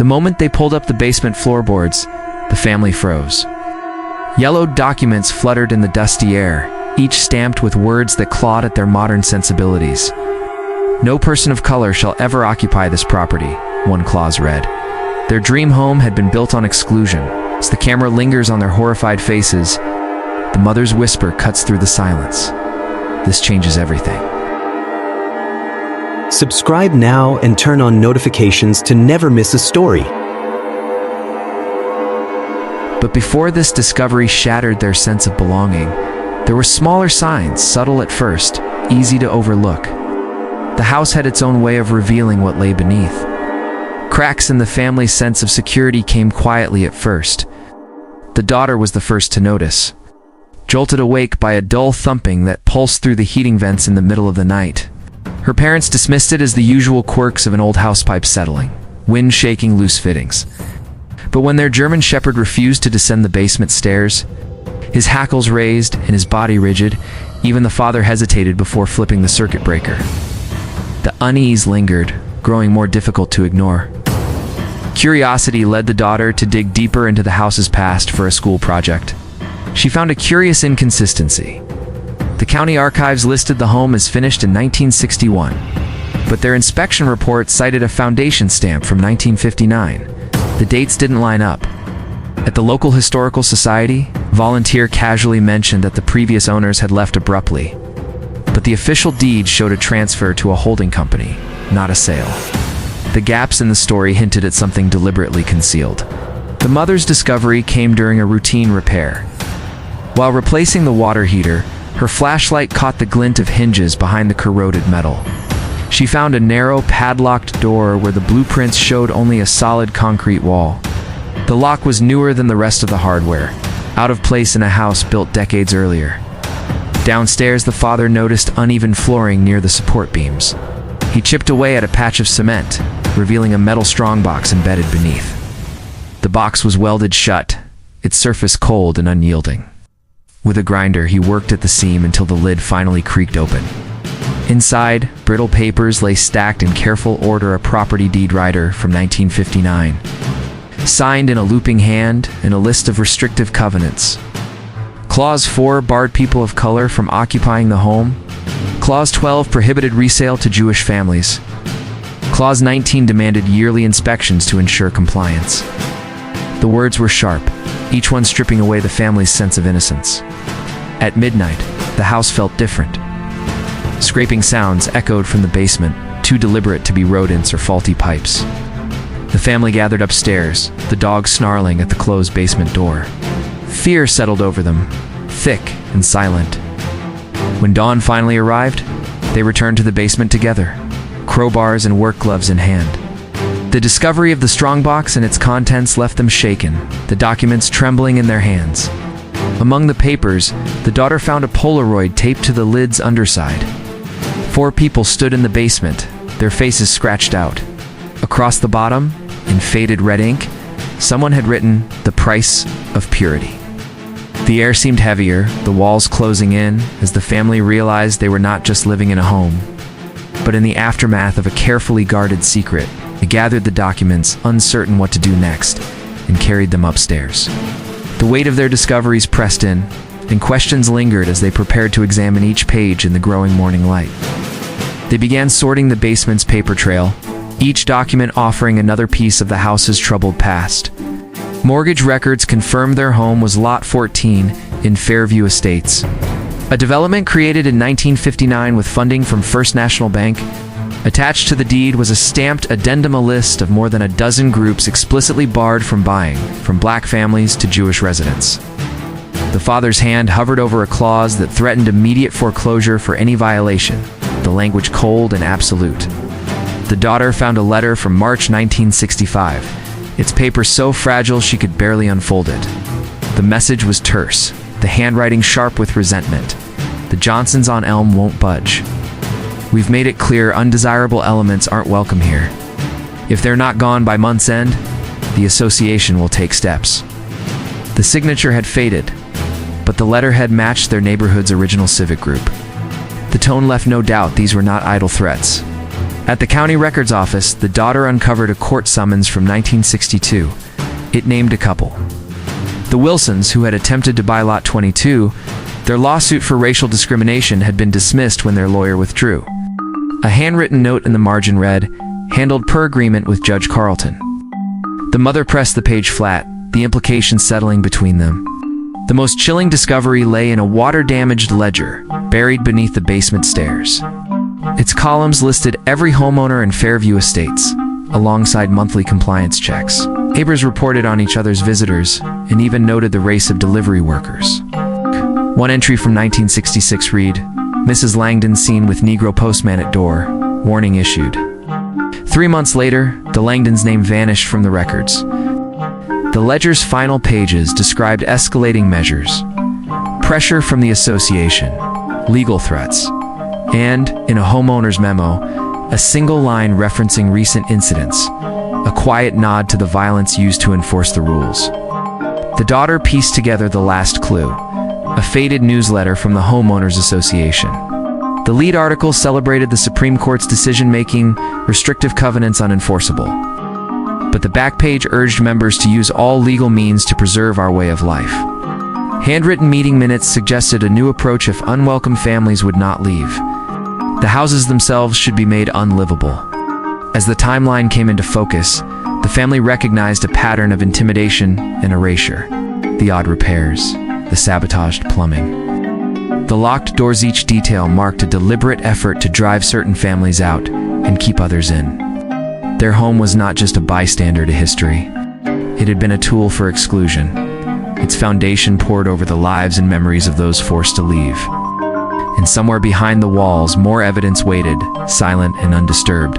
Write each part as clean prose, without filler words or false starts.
The moment they pulled up the basement floorboards, the family froze. Yellowed documents fluttered in the dusty air, each stamped with words that clawed at their modern sensibilities. "No person of color shall ever occupy this property," one clause read. Their dream home had been built on exclusion. As the camera lingers on their horrified faces, the mother's whisper cuts through the silence. "This changes everything." Subscribe now and turn on notifications to never miss a story. But before this discovery shattered their sense of belonging, there were smaller signs, subtle at first, easy to overlook. The house had its own way of revealing what lay beneath. Cracks in the family's sense of security came quietly at first. The daughter was the first to notice, jolted awake by a dull thumping that pulsed through the heating vents in the middle of the night. Her parents dismissed it as the usual quirks of an old housepipe settling, wind shaking loose fittings. But when their German shepherd refused to descend the basement stairs, his hackles raised and his body rigid, even the father hesitated before flipping the circuit breaker. The unease lingered, growing more difficult to ignore. Curiosity led the daughter to dig deeper into the house's past for a school project. She found a curious inconsistency. The county archives listed the home as finished in 1961, but their inspection report cited a foundation stamp from 1959. The dates didn't line up. At the local historical society, a volunteer casually mentioned that the previous owners had left abruptly, but the official deed showed a transfer to a holding company, not a sale. The gaps in the story hinted at something deliberately concealed. The mother's discovery came during a routine repair. While replacing the water heater, her flashlight caught the glint of hinges behind the corroded metal. She found a narrow, padlocked door where the blueprints showed only a solid concrete wall. The lock was newer than the rest of the hardware, out of place in a house built decades earlier. Downstairs, the father noticed uneven flooring near the support beams. He chipped away at a patch of cement, revealing a metal strongbox embedded beneath. The box was welded shut, its surface cold and unyielding. With a grinder, he worked at the seam until the lid finally creaked open. Inside, brittle papers lay stacked in careful order, a property deed rider from 1959, signed in a looping hand, and a list of restrictive covenants. Clause 4 barred people of color from occupying the home. Clause 12 prohibited resale to Jewish families. Clause 19 demanded yearly inspections to ensure compliance. The words were sharp, each one stripping away the family's sense of innocence. At midnight, the house felt different. Scraping sounds echoed from the basement, too deliberate to be rodents or faulty pipes. The family gathered upstairs, the dog snarling at the closed basement door. Fear settled over them, thick and silent. When dawn finally arrived, they returned to the basement together, crowbars and work gloves in hand. The discovery of the strongbox and its contents left them shaken, the documents trembling in their hands. Among the papers, the daughter found a Polaroid taped to the lid's underside. 4 people stood in the basement, their faces scratched out. Across the bottom, in faded red ink, someone had written, "The price of purity." The air seemed heavier, the walls closing in, as the family realized they were not just living in a home, but in the aftermath of a carefully guarded secret. They gathered the documents, uncertain what to do next, and carried them upstairs. The weight of their discoveries pressed in, and questions lingered as they prepared to examine each page in the growing morning light. They began sorting the basement's paper trail, each document offering another piece of the house's troubled past. Mortgage records confirmed their home was Lot 14 in Fairview Estates, a development created in 1959 with funding from First National Bank. Attached to the deed was a stamped addendum, a list of more than a dozen groups explicitly barred from buying, from black families to Jewish residents. The father's hand hovered over a clause that threatened immediate foreclosure for any violation, the language cold and absolute. The daughter found a letter from March 1965, its paper so fragile she could barely unfold it. The message was terse, the handwriting sharp with resentment. "The Johnsons on Elm won't budge. We've made it clear undesirable elements aren't welcome here. If they're not gone by month's end, the association will take steps." The signature had faded, but the letterhead matched their neighborhood's original civic group. The tone left no doubt these were not idle threats. At the county records office, the daughter uncovered a court summons from 1962. It named a couple. The Wilsons, who had attempted to buy Lot 22, their lawsuit for racial discrimination had been dismissed when their lawyer withdrew. A handwritten note in the margin read, "Handled per agreement with Judge Carlton." The mother pressed the page flat, the implications settling between them. The most chilling discovery lay in a water-damaged ledger, buried beneath the basement stairs. Its columns listed every homeowner in Fairview Estates, alongside monthly compliance checks. Neighbors reported on each other's visitors, and even noted the race of delivery workers. One entry from 1966 read, "Mrs. Langdon seen with Negro postman at door, warning issued." 3 months later, the Langdons' name vanished from the records. The ledger's final pages described escalating measures, pressure from the association, legal threats, and, in a homeowner's memo, a single line referencing recent incidents, a quiet nod to the violence used to enforce the rules. The daughter pieced together the last clue, a faded newsletter from the Homeowners Association. The lead article celebrated the Supreme Court's decision making restrictive covenants unenforceable. But the back page urged members to use all legal means to preserve our way of life. Handwritten meeting minutes suggested a new approach if unwelcome families would not leave. The houses themselves should be made unlivable. As the timeline came into focus, the family recognized a pattern of intimidation and erasure. The odd repairs, the sabotaged plumbing. The locked doors, each detail marked a deliberate effort to drive certain families out and keep others in. Their home was not just a bystander to history. It had been a tool for exclusion. Its foundation poured over the lives and memories of those forced to leave. And somewhere behind the walls, more evidence waited, silent and undisturbed.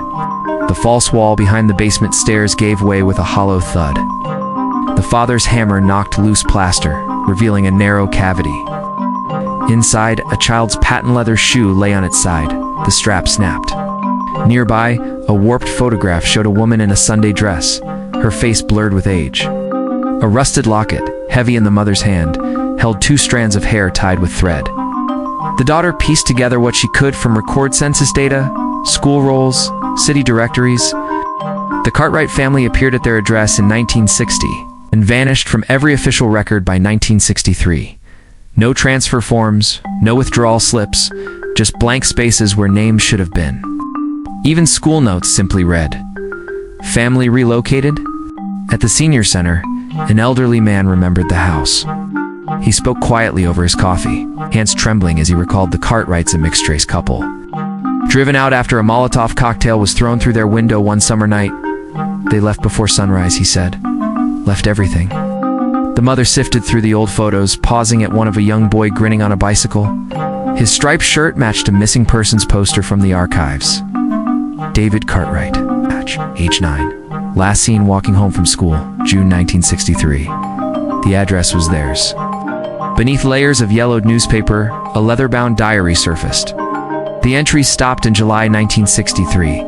The false wall behind the basement stairs gave way with a hollow thud. The father's hammer knocked loose plaster, revealing a narrow cavity. Inside, a child's patent leather shoe lay on its side. The strap snapped. Nearby, a warped photograph showed a woman in a Sunday dress, her face blurred with age. A rusted locket, heavy in the mother's hand, held 2 strands of hair tied with thread. The daughter pieced together what she could from record census data, school rolls, city directories. The Cartwright family appeared at their address in 1960 and vanished from every official record by 1963. No transfer forms, no withdrawal slips, just blank spaces where names should have been. Even school notes simply read, "Family relocated?" At the senior center, an elderly man remembered the house. He spoke quietly over his coffee, hands trembling as he recalled the Cartwrights, a mixed-race couple. Driven out after a Molotov cocktail was thrown through their window one summer night. "They left before sunrise," he said. "Left everything." The mother sifted through the old photos, pausing at one of a young boy grinning on a bicycle. His striped shirt matched a missing persons poster from the archives. David Cartwright, age 9. Last seen walking home from school, June 1963. The address was theirs. Beneath layers of yellowed newspaper, a leather-bound diary surfaced. The entry stopped in July 1963.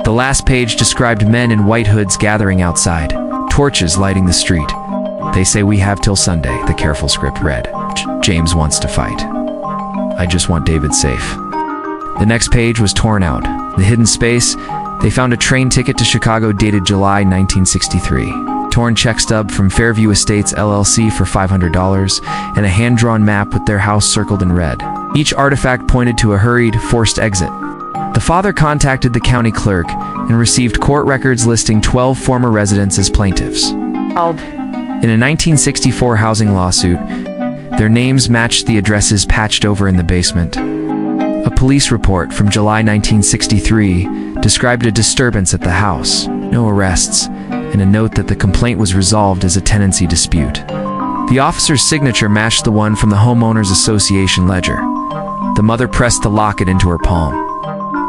The last page described men in white hoods gathering outside, torches lighting the street. "They say we have till Sunday," the careful script read. "James wants to fight. I just want David safe." The next page was torn out. The hidden space, they found a train ticket to Chicago dated July 1963. Torn check stub from Fairview Estates LLC for $500, and a hand-drawn map with their house circled in red. Each artifact pointed to a hurried, forced exit. The father contacted the county clerk and received court records listing 12 former residents as plaintiffs. In a 1964 housing lawsuit, their names matched the addresses patched over in the basement. A police report from July 1963 described a disturbance at the house, no arrests, and a note that the complaint was resolved as a tenancy dispute. The officer's signature matched the one from the Homeowners Association ledger. The mother pressed the locket into her palm.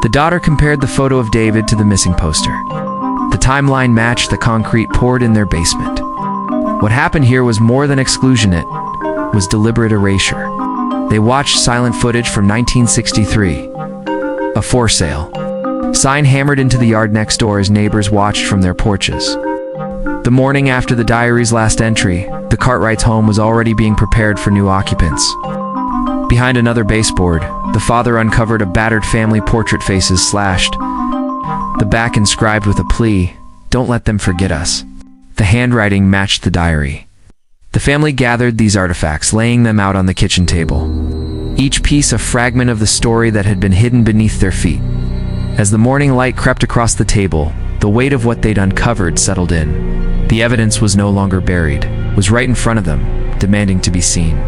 The daughter compared the photo of David to the missing poster. The timeline matched the concrete poured in their basement. What happened here was more than exclusion, it was deliberate erasure. They watched silent footage from 1963. A for sale sign hammered into the yard next door as neighbors watched from their porches. The morning after the diary's last entry, the Cartwrights' home was already being prepared for new occupants. Behind another baseboard, the father uncovered a battered family portrait, faces slashed, the back inscribed with a plea, "Don't let them forget us." The handwriting matched the diary. The family gathered these artifacts, laying them out on the kitchen table. Each piece a fragment of the story that had been hidden beneath their feet. As the morning light crept across the table, the weight of what they'd uncovered settled in. The evidence was no longer buried, was right in front of them, demanding to be seen.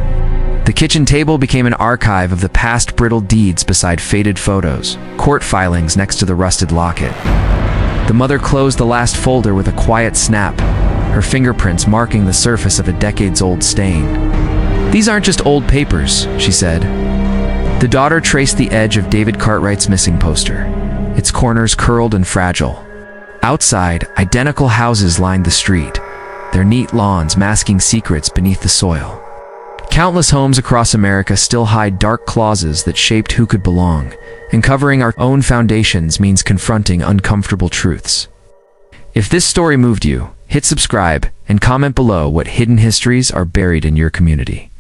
The kitchen table became an archive of the past brittle deeds beside faded photos, court filings next to the rusted locket. The mother closed the last folder with a quiet snap, her fingerprints marking the surface of a decades-old stain. "These aren't just old papers," she said. The daughter traced the edge of David Cartwright's missing poster, its corners curled and fragile. Outside, identical houses lined the street, their neat lawns masking secrets beneath the soil. Countless homes across America still hide dark clauses that shaped who could belong, and covering our own foundations means confronting uncomfortable truths. If this story moved you, hit subscribe and comment below what hidden histories are buried in your community.